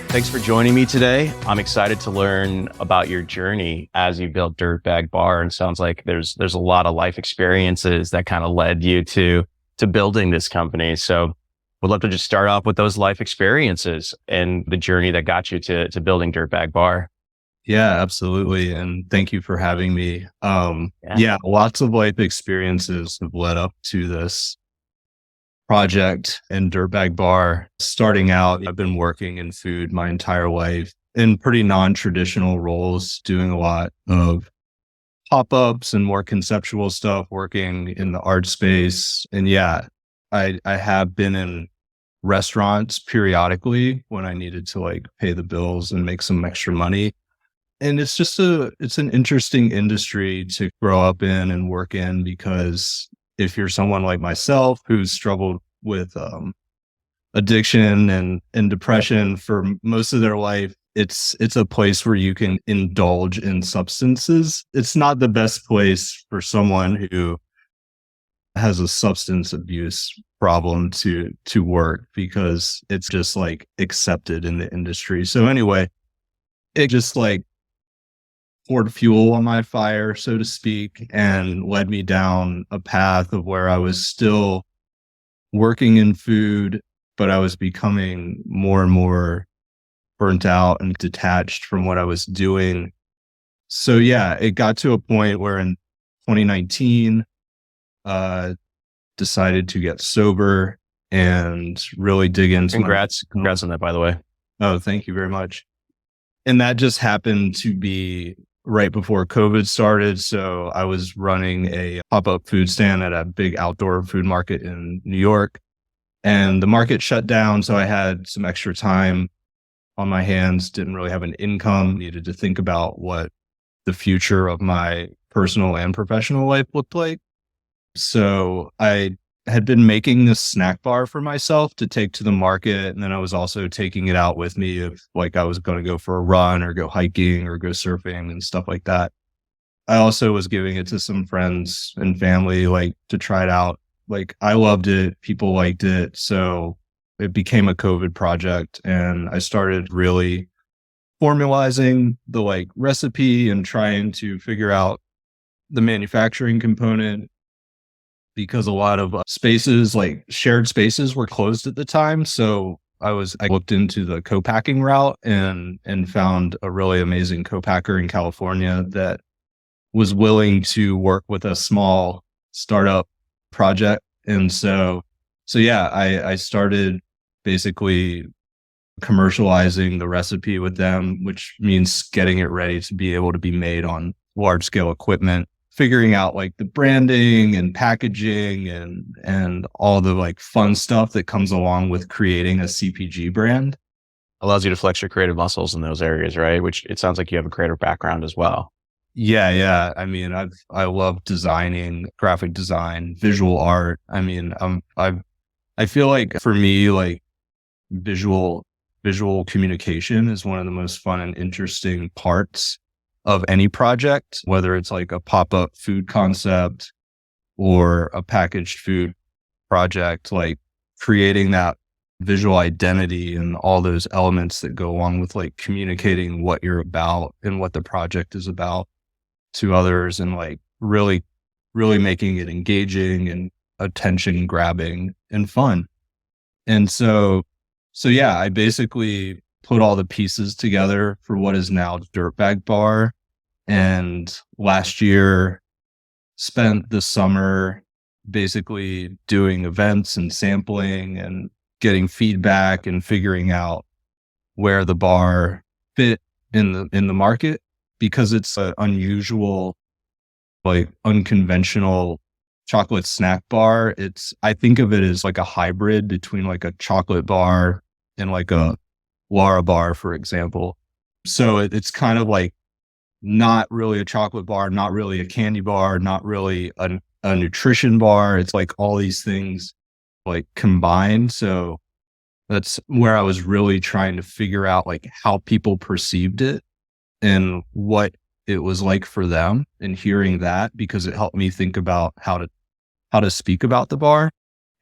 Thanks for joining me today. I'm excited to learn about your journey as you built Dirtbag Bar. And sounds like there's a lot of life experiences that kind of led you to building this company. So we'd love to just start off with those life experiences and the journey that got you to building Dirtbag Bar. Yeah, absolutely. And thank you for having me. Yeah. Yeah, lots of life experiences have led up to this project and Dirtbag Bar. Starting out, I've been working in food my entire life in pretty non-traditional roles, doing a lot of pop-ups and more conceptual stuff, working in the art space. And yeah, I have been in restaurants periodically when I needed to like pay the bills and make some extra money. And it's an interesting industry to grow up in and work in, because if you're someone like myself who's struggled with addiction and depression for most of their life, it's a place where you can indulge in substances. It's not the best place for someone who has a substance abuse problem to work, because it's just like accepted in the industry. So anyway, it just like poured fuel on my fire, so to speak, and led me down a path of where I was still working in food, but I was becoming more and more burnt out and detached from what I was doing. So yeah, it got to a point where in 2019, uh, decided to get sober and really dig into Congrats on that, by the way. Oh, thank you very much. And that just happened to be right before COVID started. So I was running a pop-up food stand at a big outdoor food market in New York, and the market shut down. So I had some extra time on my hands, didn't really have an income, needed to think about what the future of my personal and professional life looked like. So I had been making this snack bar for myself to take to the market. And then I was also taking it out with me if like I was going to go for a run or go hiking or go surfing and stuff like that. I also was giving it to some friends and family, like to try it out. Like I loved it. People liked it. So it became a COVID project, and I started really formalizing the like recipe and trying to figure out the manufacturing component, because a lot of spaces, like shared spaces, were closed at the time. So I looked into the co-packing route and found a really amazing co-packer in California that was willing to work with a small startup project. And so yeah, I started basically commercializing the recipe with them, which means getting it ready to be able to be made on large scale equipment, figuring out like the branding and packaging and all the like fun stuff that comes along with creating a CPG brand. Allows you to flex your creative muscles in those areas, right? Which it sounds like you have a creative background as well. Yeah. I mean, I love designing, graphic design, visual art. I mean, I feel like for me, like visual communication is one of the most fun and interesting parts of any project, whether it's like a pop-up food concept or a packaged food project. Like creating that visual identity and all those elements that go along with like communicating what you're about and what the project is about to others, and like really making it engaging and attention grabbing and fun. And so yeah, I basically put all the pieces together for what is now Dirtbag Bar. And last year spent the summer basically doing events and sampling and getting feedback and figuring out where the bar fit in the market, because it's an unusual, like unconventional chocolate snack bar. I think of it as like a hybrid between like a chocolate bar and like a Lara bar, for example. So it's kind of like not really a chocolate bar, not really a candy bar, not really a nutrition bar. It's like all these things like combined. So that's where I was really trying to figure out like how people perceived it and what it was like for them, and hearing that, because it helped me think about how to speak about the bar.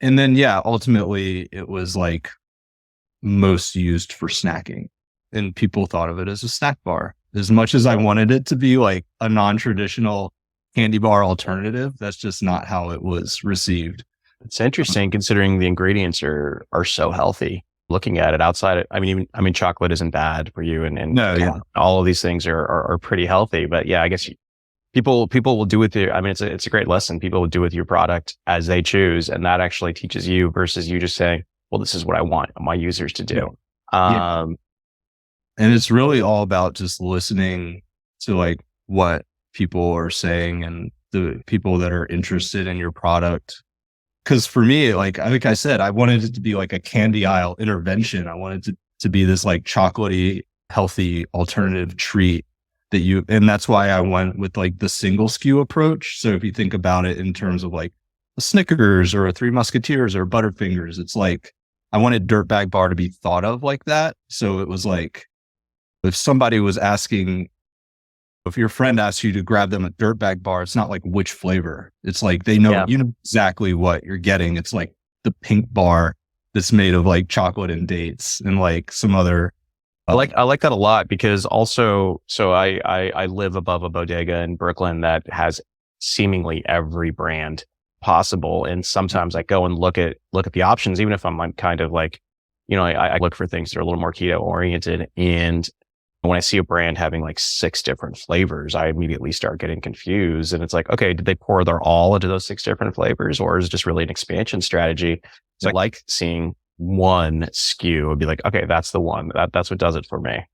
And then, yeah, ultimately it was like most used for snacking. and people thought of it as a snack bar. As much as I wanted it to be like a non-traditional candy bar alternative, that's just not how it was received. It's interesting considering the ingredients are so healthy. Looking at it outside, I mean, chocolate isn't bad for you, and No, yeah. all of these things are pretty healthy. But yeah, I guess people will do with you. I mean, it's a great lesson. People will do with your product as they choose, and that actually teaches you versus you just saying, "Well, this is what I want my users to do." Yeah. And it's really all about just listening to like what people are saying and the people that are interested in your product. Cause for me, like I said, I wanted it to be like a candy aisle intervention. I wanted to be this like chocolatey, healthy alternative treat and that's why I went with like the single SKU approach. So if you think about it in terms of like a Snickers or a Three Musketeers or Butterfingers, it's like I wanted Dirtbag Bar to be thought of like that. So it was like, if somebody was asking, if your friend asks you to grab them a Dirtbag Bar, it's not like which flavor. It's like they know, you know exactly what you're getting. It's like the pink bar that's made of like chocolate and dates and like some other. I like that a lot because also, so I live above a bodega in Brooklyn that has seemingly every brand possible, and sometimes I go and look at the options, even if I'm kind of like, I look for things that are a little more keto oriented, and when I see a brand having like 6 different flavors, I immediately start getting confused. And it's like, okay, did they pour their all into those 6 different flavors, or is it just really an expansion strategy? So I like seeing one SKU and be like, okay, that's the one. That's what does it for me.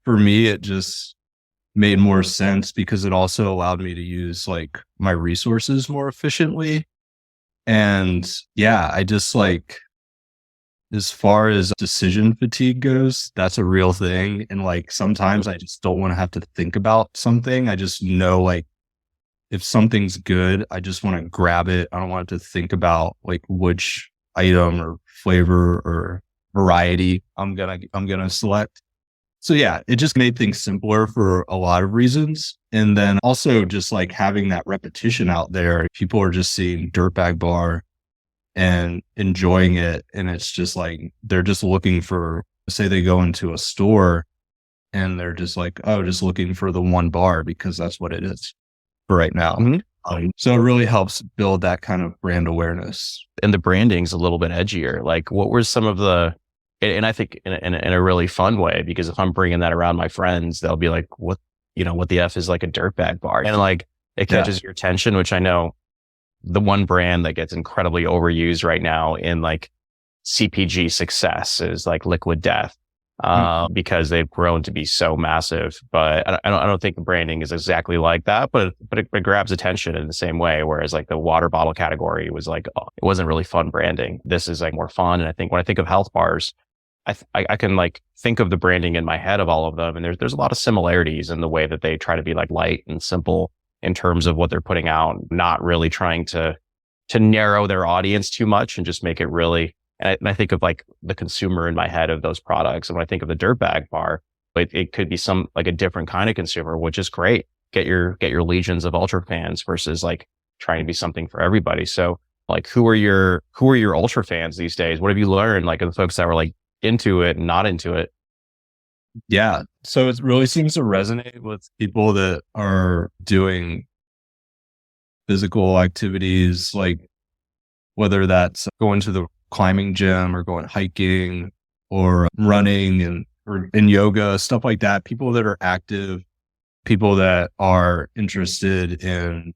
For me, it just made more sense because it also allowed me to use like my resources more efficiently. And yeah, I just like, as far as decision fatigue goes, that's a real thing. And like, sometimes I just don't want to have to think about something. I just know like, if something's good, I just want to grab it. I don't want to think about like which item or flavor or variety I'm gonna select. So yeah, it just made things simpler for a lot of reasons. And then also just like having that repetition out there, people are just seeing Dirtbag Bar and enjoying it. And it's just like, they're just looking for, say they go into a store and they're just like, oh, just looking for the one bar because that's what it is for right now. Mm-hmm. So it really helps build that kind of brand awareness. And the branding's a little bit edgier. Like, what were some of and I think in a really fun way, because if I'm bringing that around my friends, they'll be like, what the F is like a Dirtbag Bar? And like, it catches your attention, which I know the one brand that gets incredibly overused right now in like CPG success is like Liquid Death. Because they've grown to be so massive, but I don't think the branding is exactly like that, but it grabs attention in the same way. Whereas like the water bottle category was like, it wasn't really fun branding. This is like more fun. And I think when I think of health bars, I can like think of the branding in my head of all of them. And there's a lot of similarities in the way that they try to be like light and simple in terms of what they're putting out, not really trying to narrow their audience too much and just make it really. And I think of like the consumer in my head of those products. And when I think of the Dirtbag Bar, it could be some like a different kind of consumer, which is great. Get your legions of ultra fans versus like trying to be something for everybody. So like, who are your ultra fans these days? What have you learned? Like, of the folks that were like into it and not into it? Yeah. So it really seems to resonate with people that are doing physical activities, like whether that's going to the climbing gym or going hiking or running or in yoga, stuff like that. People that are active, people that are interested in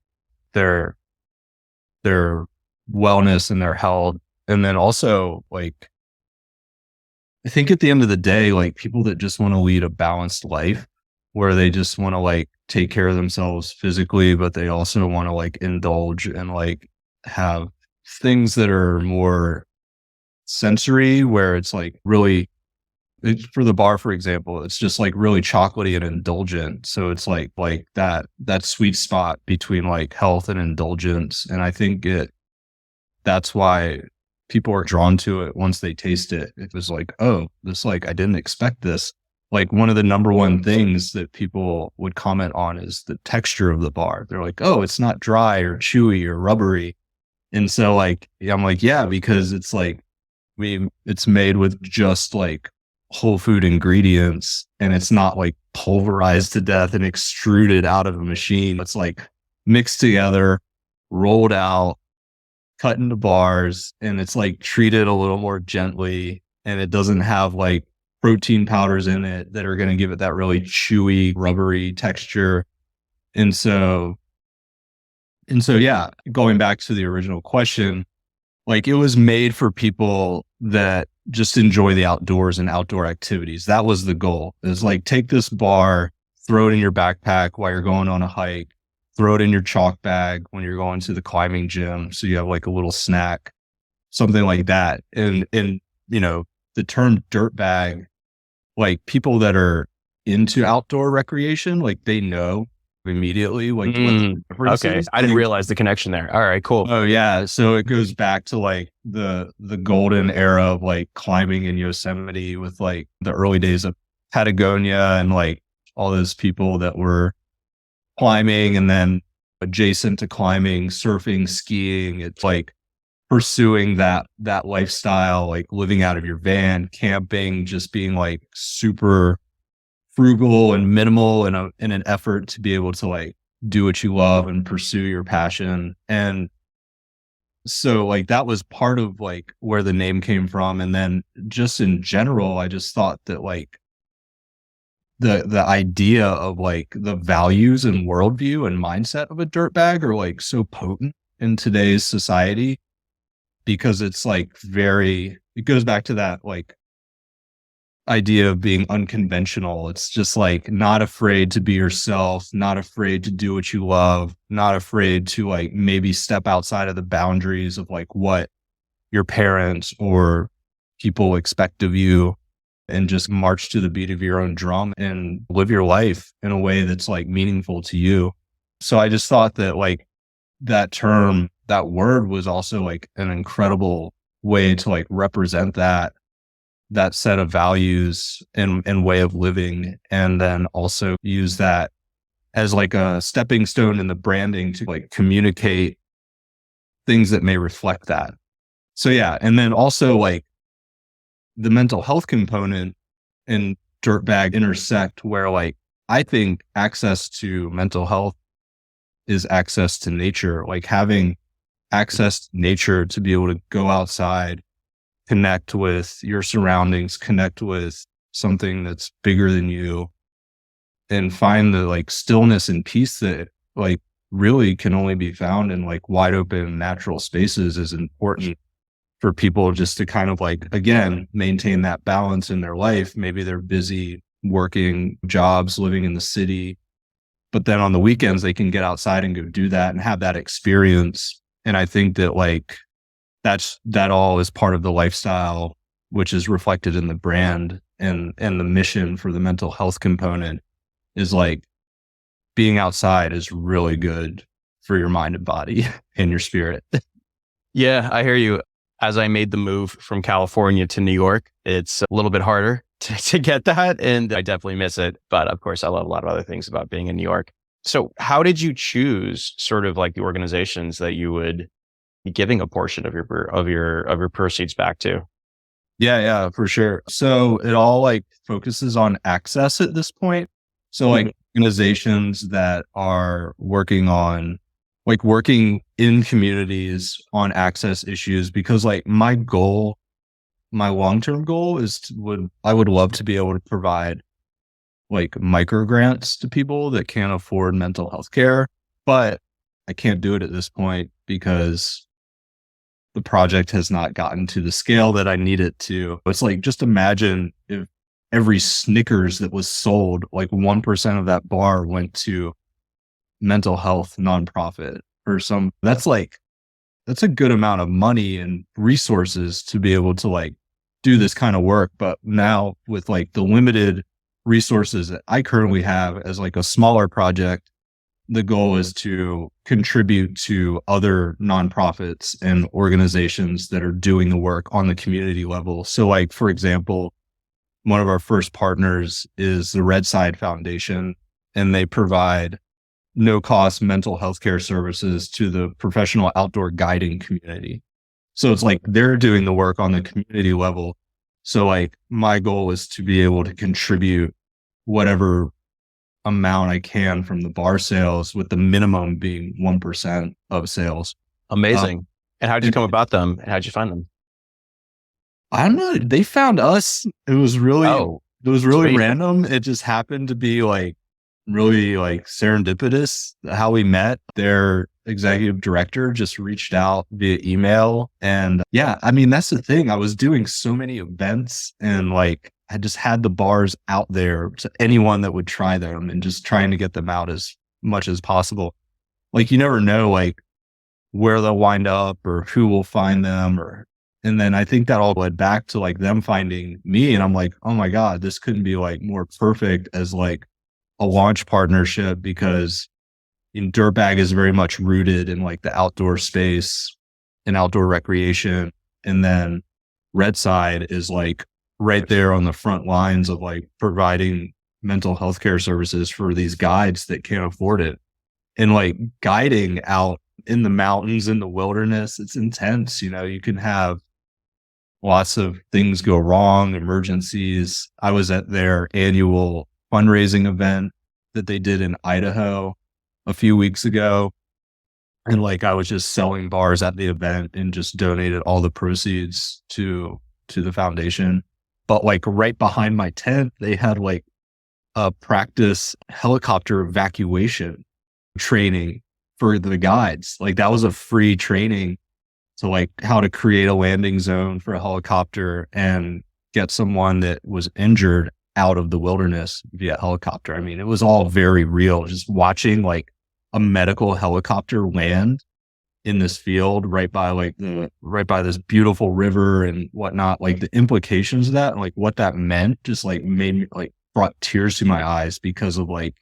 their wellness and their health. And then also like, I think at the end of the day, like people that just want to lead a balanced life where they just want to like take care of themselves physically, but they also want to like indulge and like have things that are more sensory, where it's like really, for the bar, for example, it's just like really chocolatey and indulgent. So it's like that sweet spot between like health and indulgence. And I think that's why people are drawn to it once they taste it. It was like, oh, this, like, I didn't expect this. Like one of the number one things that people would comment on is the texture of the bar. They're like, oh, it's not dry or chewy or rubbery. And so like, I'm like, yeah, because it's like, it's made with just like whole food ingredients, and it's not like pulverized to death and extruded out of a machine. It's like mixed together, rolled out, cut into bars, and it's like treated a little more gently, and it doesn't have like protein powders in it that are going to give it that really chewy, rubbery texture. And so, yeah, going back to the original question, like it was made for people that just enjoy the outdoors and outdoor activities. That was the goal. Is like, take this bar, throw it in your backpack while you're going on a hike, throw it in your chalk bag when you're going to the climbing gym. So you have like a little snack, something like that. And, the term dirtbag, like people that are into outdoor recreation, like they know immediately like what the difference Okay. is. I didn't realize the connection there. All right, cool. Oh yeah. So it goes back to like the golden era of like climbing in Yosemite with like the early days of Patagonia and like all those people that were climbing, and then adjacent to climbing, surfing, skiing. It's like pursuing that lifestyle, like living out of your van, camping, just being like super frugal and minimal in an effort to be able to like do what you love and pursue your passion. And so like that was part of like where the name came from. And then just in general, I just thought that like the idea of like the values and worldview and mindset of a dirtbag are like so potent in today's society, because it's like it goes back to that like idea of being unconventional. It's just like not afraid to be yourself, not afraid to do what you love, not afraid to like maybe step outside of the boundaries of like what your parents or people expect of you, and just march to the beat of your own drum and live your life in a way that's like meaningful to you. So I just thought that like that term, that word was also like an incredible way to like represent that set of values and way of living, and then also use that as like a stepping stone in the branding to like communicate things that may reflect that. So yeah, and then also like the mental health component and Dirtbag intersect, where like I think access to mental health is access to nature, like having access to nature to be able to go outside, connect with your surroundings, connect with something that's bigger than you, and find the like stillness and peace that like really can only be found in like wide open natural spaces is important for people, just to kind of like, again, maintain that balance in their life. Maybe they're busy working jobs, living in the city, but then on the weekends they can get outside and go do that and have that experience. And I think that like that all is part of the lifestyle, which is reflected in the brand, and the mission for the mental health component is like being outside is really good for your mind and body and your spirit. Yeah, I hear you. As I made the move from California to New York, it's a little bit harder to get that, and I definitely miss it. But of course, I love a lot of other things about being in New York. So how did you choose sort of like the organizations that you would be giving a portion of your proceeds back to? Yeah, for sure. So it all like focuses on access at this point. So like organizations that are working in communities on access issues, because like my long-term goal I would love to be able to provide like micro grants to people that can't afford mental health care, but I can't do it at this point because the project has not gotten to the scale that I need it to. It's like, just imagine if every Snickers that was sold, like 1% of that bar went to mental health nonprofit or that's a good amount of money and resources to be able to like do this kind of work. But now with like the limited resources that I currently have as like a smaller project, the goal is to contribute to other nonprofits and organizations that are doing the work on the community level. So like, for example, one of our first partners is the Red Side Foundation, and they provide no-cost mental health care services to the professional outdoor guiding community. So it's like they're doing the work on the community level. So like my goal is to be able to contribute whatever amount I can from the bar sales, with the minimum being 1% of sales. Amazing. And how'd you And come about them? And how'd you find them? I don't know. They found us. Oh, It was really sweet. random. It just happened to be like really like serendipitous how we met. Their executive director just reached out via email. And yeah, I mean, that's the thing. I was doing so many events, and like I just had the bars out there to anyone that would try them, and just trying to get them out as much as possible. Like you never know like where they'll wind up or who will find them, or and then I think that all led back to like them finding me, and I'm like, oh my God, this couldn't be like more perfect as like a launch partnership, because Dirtbag is very much rooted in like the outdoor space and outdoor recreation. And then Red Side is like right there on the front lines of like providing mental health care services for these guides that can't afford it. And like guiding out in the mountains, in the wilderness, it's intense. You know, you can have lots of things go wrong, emergencies. I was at their annual fundraising event that they did in Idaho a few weeks ago. And like I was just selling bars at the event and just donated all the proceeds to the foundation. But like right behind my tent, they had like a practice helicopter evacuation training for the guides. Like that was a free training to like how to create a landing zone for a helicopter and get someone that was injured out of the wilderness via helicopter. I mean, it was all very real. Just watching like a medical helicopter land in this field right by this beautiful river and whatnot, like the implications of that and like what that meant just like made me like brought tears to my eyes, because of like,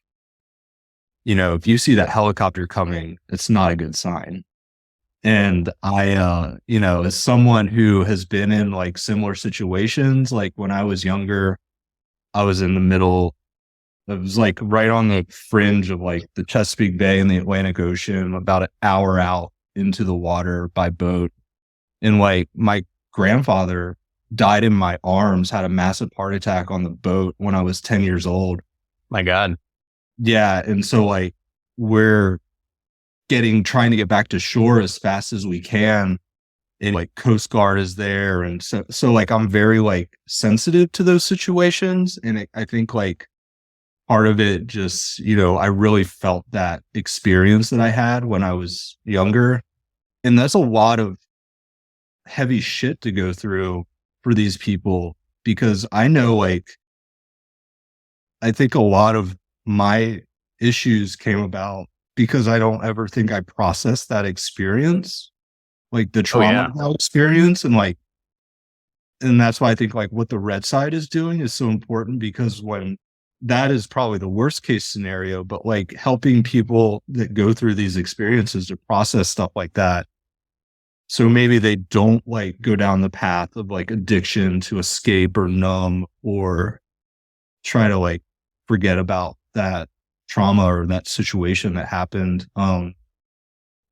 you know, if you see that helicopter coming, it's not a good sign. And you know, as someone who has been in like similar situations, like when I was younger, I was in the middle, it was like right on the fringe of like the Chesapeake Bay and the Atlantic Ocean, about an hour out into the water by boat. And like my grandfather died in my arms, had a massive heart attack on the boat when I was 10 years old. My God. Yeah. And so like we're trying to get back to shore as fast as we can. And like Coast Guard is there. And so like I'm very like sensitive to those situations. And I think like part of it just, you know, I really felt that experience that I had when I was younger. And that's a lot of heavy shit to go through for these people, because I know like, I think a lot of my issues came about because I don't ever think I processed that experience, like the Oh trauma yeah. of that experience. And like, and that's why I think like what the Red Side is doing is so important, because when that is probably the worst case scenario, but like helping people that go through these experiences to process stuff like that. So maybe they don't like go down the path of like addiction to escape or numb or try to like forget about that trauma or that situation that happened.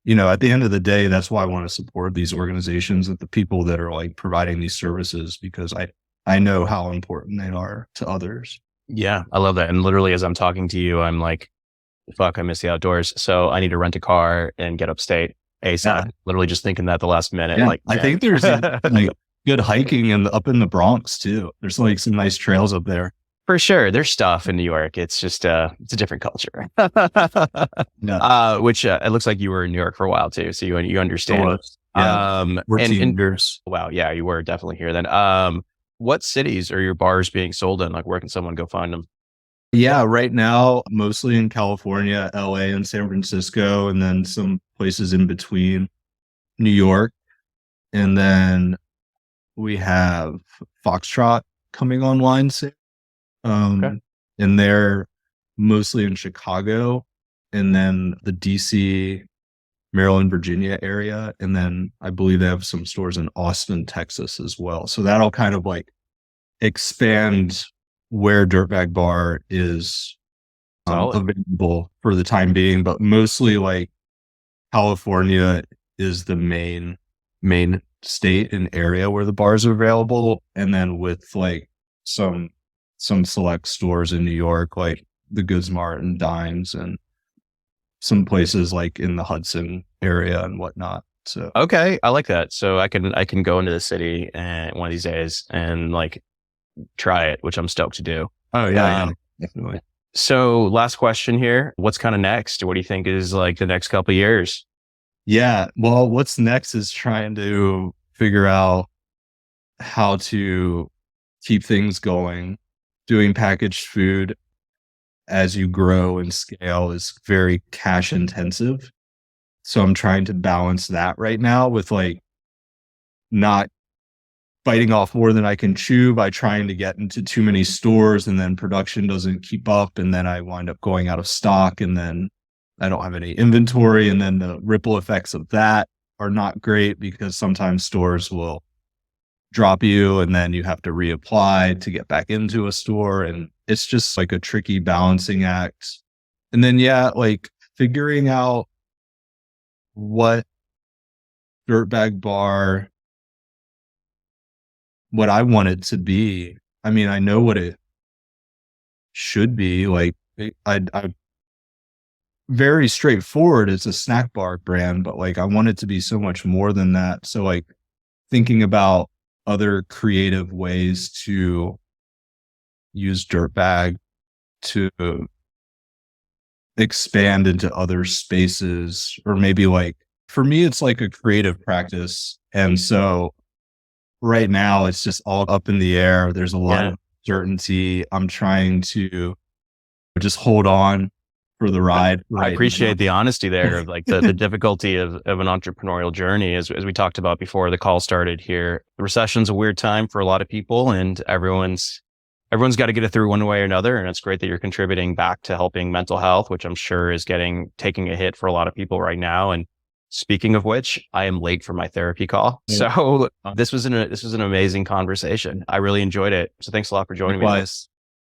You know, at the end of the day, that's why I want to support these organizations and the people that are like providing these services, because I know how important they are to others. Yeah, I love that. And literally, as I'm talking to you, I'm like, fuck, I miss the outdoors. So I need to rent a car and get upstate Yeah. ASAP. Literally just thinking that the last minute. Yeah. Like, I think there's like good hiking up in the Bronx too. There's like some nice trails up there. for sure, there's stuff in New York. It's just, it's a different culture. Yeah. Which it looks like you were in New York for a while too. So you understand. Yeah. We're teenagers. Wow, yeah, you were definitely here then. What cities are your bars being sold in? Like, where can someone go find them? Yeah, right now, mostly in California, LA, and San Francisco, and then some places in between, New York. And then we have Foxtrot coming online soon. Okay. And they're mostly in Chicago, and then the DC, Maryland, Virginia area. And then I believe they have some stores in Austin, Texas as well. So that'll kind of like expand where Dirtbag Bar is Solid. available for the time being, but mostly like California is the main state and area where the bars are available, and then with like some select stores in New York, like the Goods Mart and Dimes, and some places like in the Hudson area and whatnot. So Okay, I like that. So I can go into the city and one of these days and like try it, which I'm stoked to do. oh yeah, definitely. So last question here. What's kind of next? What do you think is like the next couple of years? Yeah. Well, what's next is trying to figure out how to keep things going. Doing packaged food as you grow and scale is very cash intensive. So I'm trying to balance that right now with like not biting off more than I can chew by trying to get into too many stores, and then production doesn't keep up, and then I wind up going out of stock, and then I don't have any inventory, and then the ripple effects of that are not great because sometimes stores will drop you and then you have to reapply to get back into a store, and it's just like a tricky balancing act. And then yeah, like figuring out what Dirtbag Bar, what I want it to be. I mean, I know what it should be. Like I very straightforward. It's a snack bar brand, but like I want it to be so much more than that. So like thinking about other creative ways to use Dirtbag to expand into other spaces, or maybe like for me, it's like a creative practice. And so right now it's just all up in the air. There's a lot of uncertainty. I'm trying to just hold on for the ride. I appreciate the honesty there of like the difficulty of an entrepreneurial journey. As we talked about before the call started here, the recession's a weird time for a lot of people, and everyone's got to get it through one way or another. And it's great that you're contributing back to helping mental health, which I'm sure is taking a hit for a lot of people right now. And speaking of which, I am late for my therapy call. Yeah. So this was an amazing conversation. I really enjoyed it. So thanks a lot for joining me.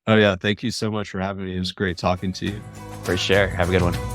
Oh yeah. Thank you so much for having me. It was great talking to you. For sure. Have a good one.